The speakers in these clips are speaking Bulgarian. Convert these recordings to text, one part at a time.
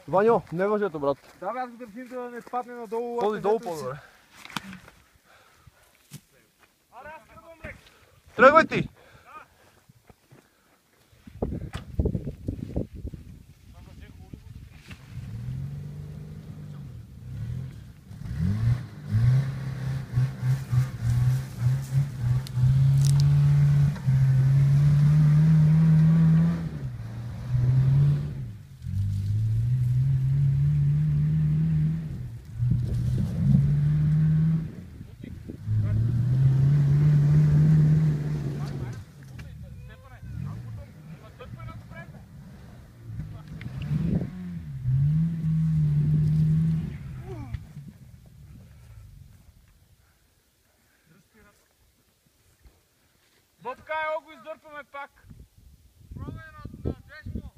Ваньо, не въжето, брат. Да, бе, аз го държим да не падне надолу. Ходи долу по-добре. Тръгвай ти! Бобка, ево го издърпаме пак. Пробай на десно.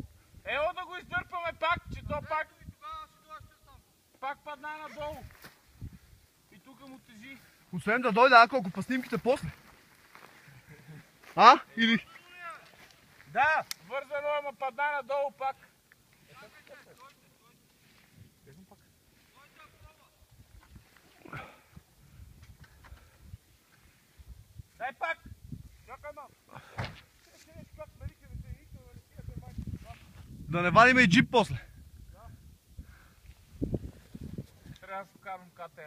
Ево да го издърпаме пак, че то пак... И тогава си дойде там. Пак падна надолу. И тук му тежи. Освен да дойде, ако го снимките после. А? Или? Да, вързано, ама падна надолу пак. Дай пак! Чакай мам! Да не вадиме и джип после. Трябва да се вкарвам КТ.